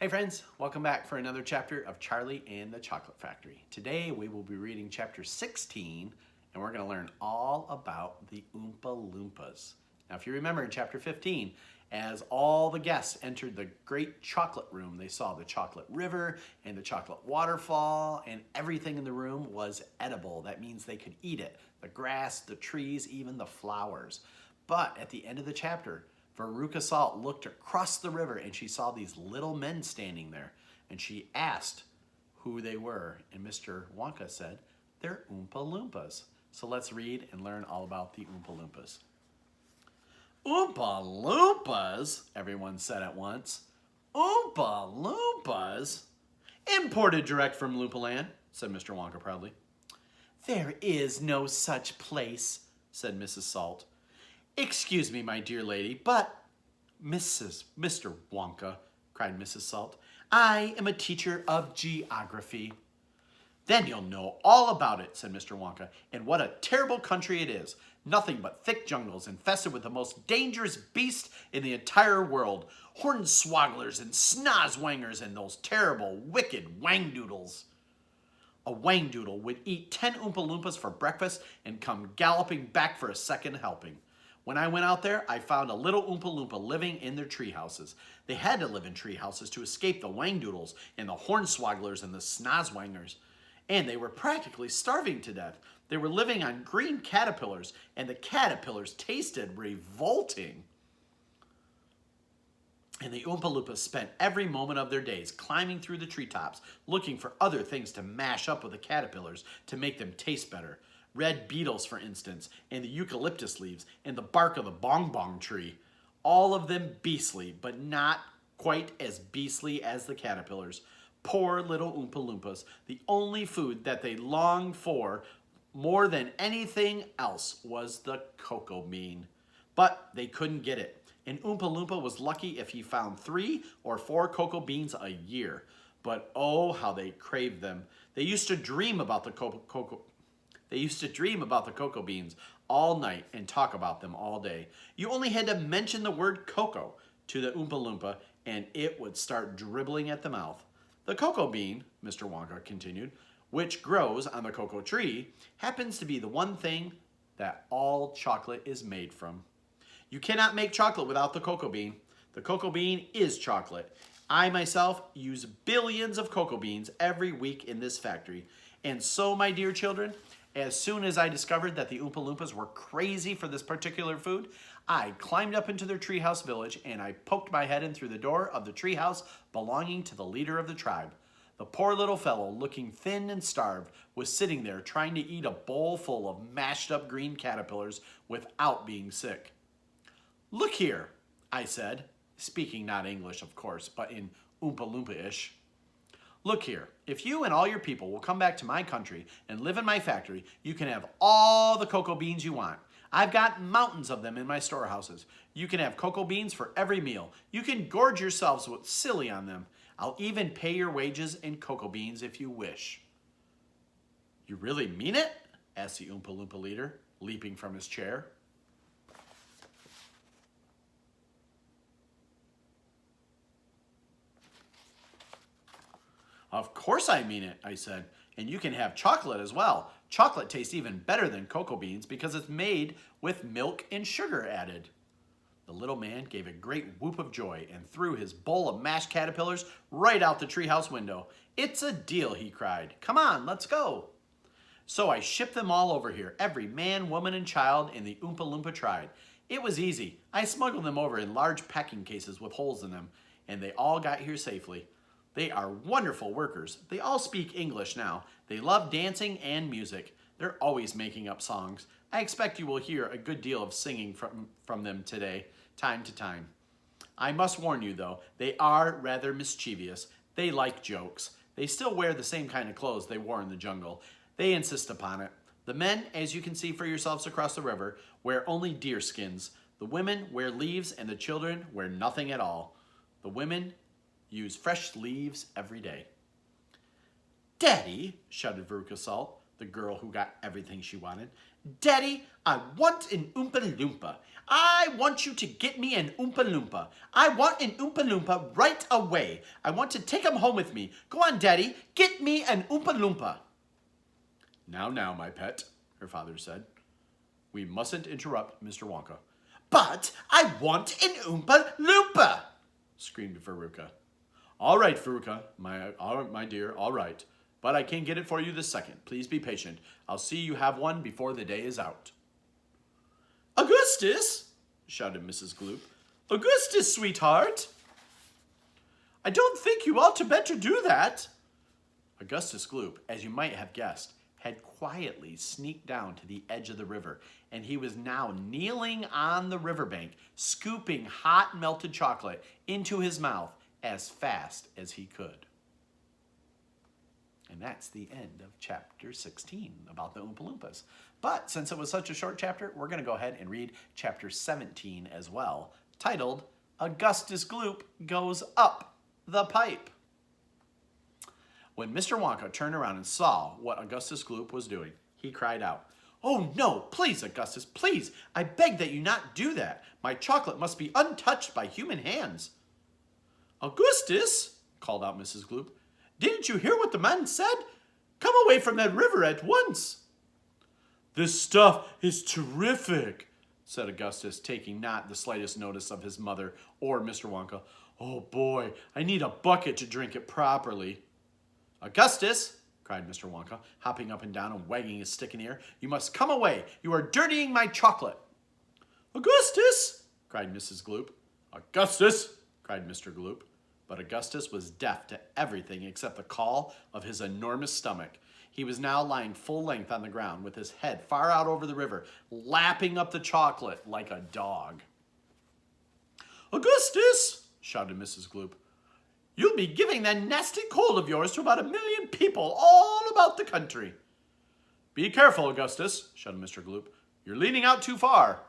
Hey friends, welcome back for another chapter of Charlie and the Chocolate Factory. Today we will be reading chapter 16 and we're going to learn all about the Oompa-Loompas. Now if you remember in chapter 15, as all the guests entered the great chocolate room, they saw the chocolate river and the chocolate waterfall, and everything in the room was edible. That means they could eat it. The grass, the trees, even the flowers. But at the end of the chapter, Veruca Salt looked across the river and she saw these little men standing there. And she asked who they were. And Mr. Wonka said, they're Oompa-Loompas. So let's read and learn all about the Oompa-Loompas. Oompa-Loompas, everyone said at once. Oompa-Loompas? Imported direct from Loompaland, said Mr. Wonka proudly. There is no such place, said Mrs. Salt. Excuse me, my dear lady, but Mr. Wonka, cried Mrs. Salt, I am a teacher of geography. Then you'll know all about it, said Mr. Wonka, and what a terrible country it is. Nothing but thick jungles infested with the most dangerous beast in the entire world. Hornswogglers and snozwangers and those terrible, wicked wangdoodles. A wangdoodle would eat 10 Oompa-Loompas for breakfast and come galloping back for a second helping. When I went out there, I found a little Oompa-Loompa living in their tree houses. They had to live in tree houses to escape the wangdoodles and the hornswogglers and the snozwangers. And they were practically starving to death. They were living on green caterpillars, and the caterpillars tasted revolting. And the Oompa-Loompas spent every moment of their days climbing through the treetops, looking for other things to mash up with the caterpillars to make them taste better. Red beetles, for instance, and the eucalyptus leaves, and the bark of the bong-bong tree. All of them beastly, but not quite as beastly as the caterpillars. Poor little Oompa-Loompas, the only food that they longed for more than anything else was the cocoa bean. But they couldn't get it. An Oompa-Loompa was lucky if he found 3 or 4 cocoa beans a year. But oh, how they craved them. They used to dream about the cocoa beans all night and talk about them all day. You only had to mention the word cocoa to the Oompa-Loompa and it would start dribbling at the mouth. The cocoa bean, Mr. Wonka continued, which grows on the cocoa tree, happens to be the one thing that all chocolate is made from. You cannot make chocolate without the cocoa bean. The cocoa bean is chocolate. I myself use billions of cocoa beans every week in this factory. And so, my dear children, as soon as I discovered that the Oompa-Loompas were crazy for this particular food, I climbed up into their treehouse village and I poked my head in through the door of the treehouse belonging to the leader of the tribe. The poor little fellow, looking thin and starved, was sitting there trying to eat a bowl full of mashed up green caterpillars without being sick. Look here, I said, speaking not English, of course, but in Oompa-Loompa-ish. Look here, if you and all your people will come back to my country and live in my factory, you can have all the cocoa beans you want. I've got mountains of them in my storehouses. You can have cocoa beans for every meal. You can gorge yourselves with silly on them. I'll even pay your wages in cocoa beans if you wish. You really mean it? Asked the Oompa-Loompa leader, leaping from his chair. Of course I mean it, I said. And you can have chocolate as well. Chocolate tastes even better than cocoa beans because it's made with milk and sugar added. The little man gave a great whoop of joy and threw his bowl of mashed caterpillars right out the treehouse window. It's a deal, he cried. Come on, let's go. So I shipped them all over here, every man, woman, and child in the Oompa-Loompa tribe. It was easy. I smuggled them over in large packing cases with holes in them, and they all got here safely. They are wonderful workers. They all speak English now. They love dancing and music. They're always making up songs. I expect you will hear a good deal of singing from them today, time to time. I must warn you, though, they are rather mischievous. They like jokes. They still wear the same kind of clothes they wore in the jungle. They insist upon it. The men, as you can see for yourselves across the river, wear only deer skins. The women wear leaves, and the children wear nothing at all. The women use fresh leaves every day. Daddy, shouted Veruca Salt, the girl who got everything she wanted, Daddy, I want an Oompa-Loompa. I want you to get me an Oompa-Loompa. I want an Oompa-Loompa right away. I want to take him home with me. Go on, Daddy, get me an Oompa-Loompa. Now, my pet, her father said. We mustn't interrupt Mr. Wonka. But I want an Oompa-Loompa, screamed Veruca. All right, Veruca, my dear, all right. But I can't get it for you this second. Please be patient. I'll see you have one before the day is out. Augustus, shouted Mrs. Gloop. Augustus, sweetheart. I don't think you ought to better do that. Augustus Gloop, as you might have guessed, had quietly sneaked down to the edge of the river, and he was now kneeling on the riverbank, scooping hot melted chocolate into his mouth as fast as he could. And that's the end of chapter 16 about the Oompa-Loompas. But since it was such a short chapter, we're going to go ahead and read chapter 17 as well, titled Augustus Gloop Goes Up the Pipe. When Mr. Wonka turned around and saw what Augustus Gloop was doing, he cried out, "Oh no, please, Augustus, please, I beg that you not do that. My chocolate must be untouched by human hands." "Augustus," called out Mrs. Gloop, "didn't you hear what the man said? Come away from that river at once." "This stuff is terrific," said Augustus, taking not the slightest notice of his mother or Mr. Wonka. "Oh boy, I need a bucket to drink it properly." "Augustus," cried Mr. Wonka, hopping up and down and wagging his stick in the air, "you must come away. You are dirtying my chocolate." "Augustus," cried Mrs. Gloop. "Augustus," cried Mr. Gloop. But Augustus was deaf to everything except the call of his enormous stomach. He was now lying full length on the ground with his head far out over the river, lapping up the chocolate like a dog. "Augustus," shouted Mrs. Gloop, "you'll be giving that nasty cold of yours to about 1,000,000 people all about the country." "Be careful, Augustus," shouted Mr. Gloop. "You're leaning out too far."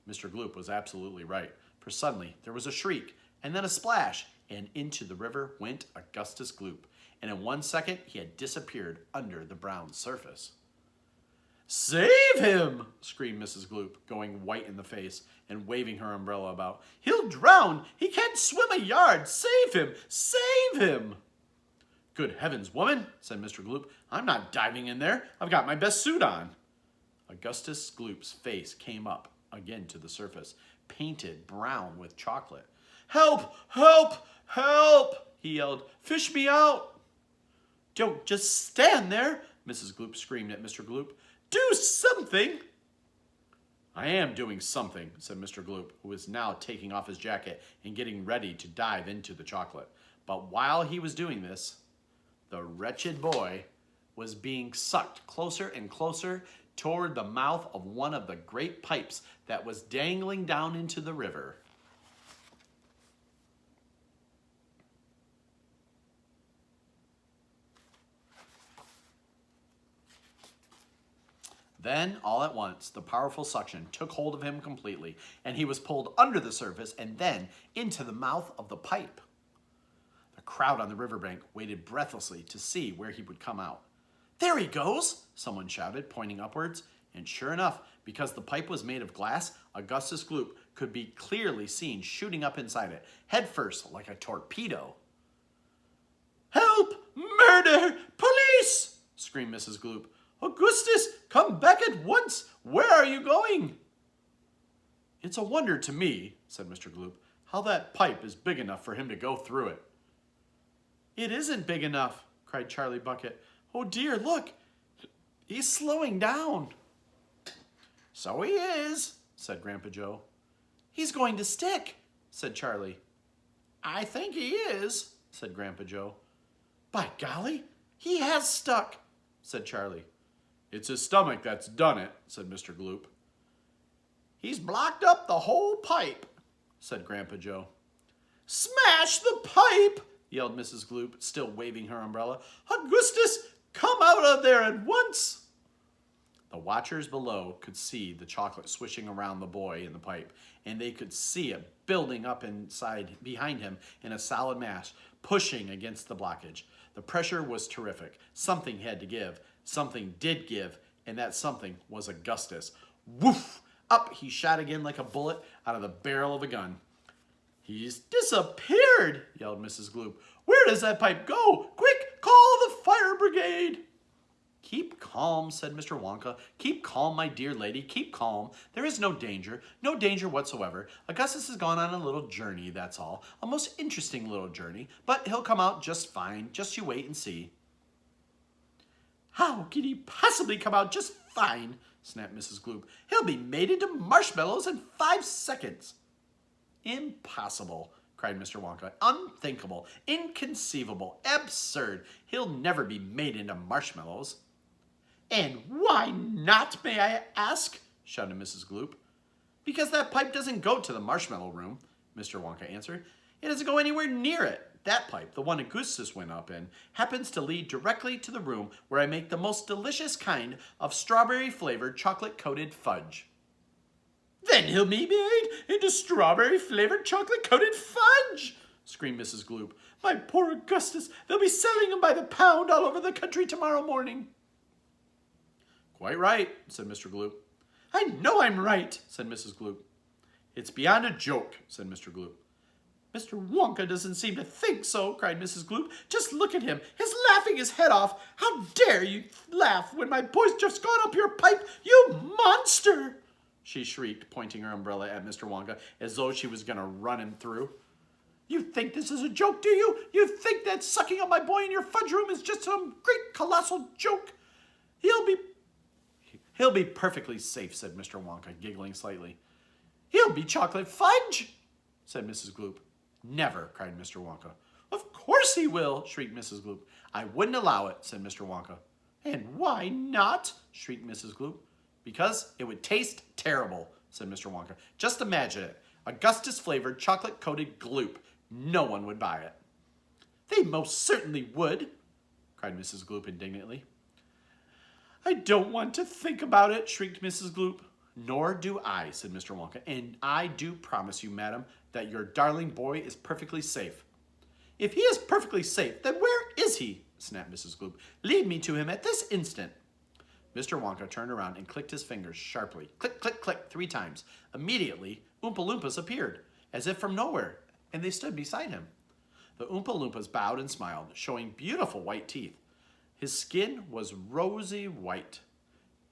Mr. Gloop was absolutely right, for suddenly there was a shriek and then a splash, and into the river went Augustus Gloop, and in 1 second he had disappeared under the brown surface. "Save him!" screamed Mrs. Gloop, going white in the face and waving her umbrella about. "He'll drown! He can't swim a yard! Save him! Save him!" "Good heavens, woman," said Mr. Gloop. "I'm not diving in there. I've got my best suit on." Augustus Gloop's face came up again to the surface, painted brown with chocolate. "Help! Help! Help!" he yelled. "Fish me out!" "Don't just stand there," Mrs. Gloop screamed at Mr. Gloop. "Do something!" "I am doing something," said Mr. Gloop, who was now taking off his jacket and getting ready to dive into the chocolate. But while he was doing this, the wretched boy was being sucked closer and closer toward the mouth of one of the great pipes that was dangling down into the river. Then, all at once, the powerful suction took hold of him completely, and he was pulled under the surface and then into the mouth of the pipe. The crowd on the riverbank waited breathlessly to see where he would come out. "There he goes!" someone shouted, pointing upwards. And sure enough, because the pipe was made of glass, Augustus Gloop could be clearly seen shooting up inside it, headfirst like a torpedo. "Help! Murder! Police!" screamed Mrs. Gloop. "Augustus, come back at once! Where are you going?" "It's a wonder to me," said Mr. Gloop, "how that pipe is big enough for him to go through it." "It isn't big enough," cried Charlie Bucket. "Oh dear, look! He's slowing down." "So he is," said Grandpa Joe. "He's going to stick," said Charlie. "I think he is," said Grandpa Joe. "By golly, he has stuck," said Charlie. "It's his stomach that's done it," said Mr. Gloop. "He's blocked up the whole pipe," said Grandpa Joe. "Smash the pipe!" yelled Mrs. Gloop, still waving her umbrella. "Augustus, come out of there at once!" The watchers below could see the chocolate swishing around the boy in the pipe, and they could see it building up inside behind him in a solid mass, pushing against the blockage. The pressure was terrific. Something had to give. Something did give, and that something was Augustus. Woof! Up he shot again like a bullet out of the barrel of a gun. "He's disappeared," yelled Mrs. Gloop. "Where does that pipe go? Quick, call the fire brigade." "Keep calm," said Mr. Wonka. "Keep calm, my dear lady. Keep calm. There is no danger whatsoever. Augustus has gone on a little journey, that's all. A most interesting little journey. But he'll come out just fine. Just you wait and see." "How can he possibly come out just fine?" snapped Mrs. Gloop. "He'll be made into marshmallows in 5 seconds." "Impossible," cried Mr. Wonka. "Unthinkable, inconceivable, absurd. He'll never be made into marshmallows." "And why not, may I ask?" shouted Mrs. Gloop. "Because that pipe doesn't go to the marshmallow room," Mr. Wonka answered. "It doesn't go anywhere near it. That pipe, the one Augustus went up in, happens to lead directly to the room where I make the most delicious kind of strawberry-flavored chocolate-coated fudge." "Then he'll be made into strawberry-flavored chocolate-coated fudge!" screamed Mrs. Gloop. "My poor Augustus, they'll be selling him by the pound all over the country tomorrow morning." "Quite right," said Mr. Gloop. "I know I'm right," said Mrs. Gloop. "It's beyond a joke," said Mr. Gloop. "Mr. Wonka doesn't seem to think so," cried Mrs. Gloop. "Just look at him. He's laughing his head off. How dare you laugh when my boy's just gone up your pipe, you monster!" she shrieked, pointing her umbrella at Mr. Wonka as though she was going to run him through. "You think this is a joke, do you? You think that sucking up my boy in your fudge room is just some great colossal joke? He'll be perfectly safe," said Mr. Wonka, giggling slightly. "He'll be chocolate fudge," said Mrs. Gloop. "Never," cried Mr. Wonka. "Of course he will," shrieked Mrs. Gloop. "I wouldn't allow it," said Mr. Wonka. "And why not?" shrieked Mrs. Gloop. "Because it would taste terrible," said Mr. Wonka. "Just imagine it. Augustus-flavored chocolate-coated gloop. No one would buy it." "They most certainly would," cried Mrs. Gloop indignantly. "I don't want to think about it," shrieked Mrs. Gloop. "Nor do I," said Mr. Wonka. "And I do promise you, madam, that your darling boy is perfectly safe." "If he is perfectly safe, then where is he?" snapped Mrs. Gloop. "Lead me to him at this instant." Mr. Wonka turned around and clicked his fingers sharply. Click, click, click, 3 times. Immediately, Oompa-Loompas appeared, as if from nowhere, and they stood beside him. The Oompa-Loompas bowed and smiled, showing beautiful white teeth. His skin was rosy white.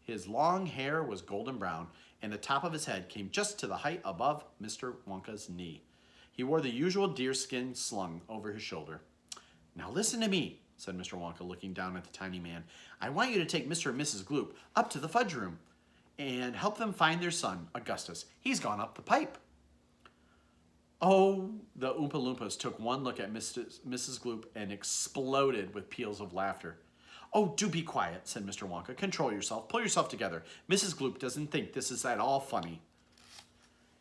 His long hair was golden brown, and the top of his head came just to the height above Mr. Wonka's knee. He wore the usual deerskin slung over his shoulder. "Now listen to me," said Mr. Wonka, looking down at the tiny man. "I want you to take Mr. and Mrs. Gloop up to the fudge room and help them find their son, Augustus. He's gone up the pipe." Oh, the Oompa-Loompas took one look at Mrs. Gloop and exploded with peals of laughter. "Oh, do be quiet," said Mr. Wonka. "Control yourself. Pull yourself together. Mrs. Gloop doesn't think this is at all funny."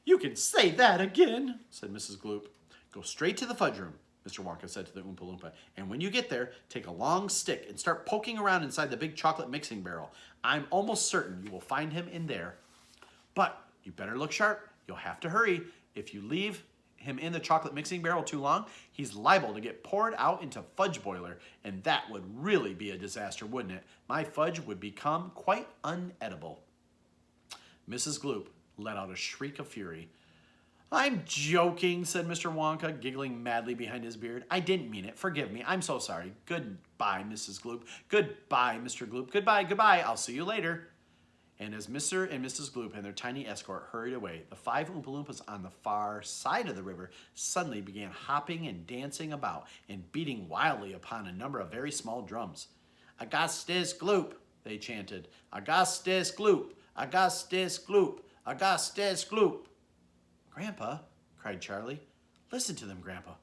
"You can say that again," said Mrs. Gloop. "Go straight to the fudge room," Mr. Wonka said to the Oompa-Loompa. "And when you get there, take a long stick and start poking around inside the big chocolate mixing barrel. I'm almost certain you will find him in there. But you better look sharp. You'll have to hurry. If you leave him in the chocolate mixing barrel too long, he's liable to get poured out into fudge boiler, and that would really be a disaster, wouldn't it? My fudge would become quite unedible." Mrs. Gloop let out a shriek of fury. "I'm joking," said Mr. Wonka, giggling madly behind his beard. "I didn't mean it. Forgive me. I'm so sorry. Goodbye, Mrs. Gloop. Goodbye, Mr. Gloop. Goodbye, goodbye. I'll see you later." And as Mr. and Mrs. Gloop and their tiny escort hurried away, the 5 Oompa-Loompas on the far side of the river suddenly began hopping and dancing about and beating wildly upon a number of very small drums. "Augustus Gloop," they chanted. "Augustus Gloop. Augustus Gloop. Augustus Gloop." "Grandpa," cried Charlie. "Listen to them, Grandpa.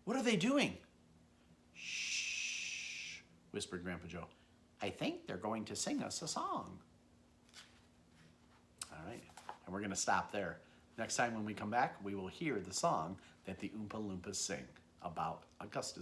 What are they doing?" "Shh," whispered Grandpa Joe. "I think they're going to sing us a song." All right, and we're going to stop there. Next time when we come back, we will hear the song that the Oompa-Loompas sing about Augustus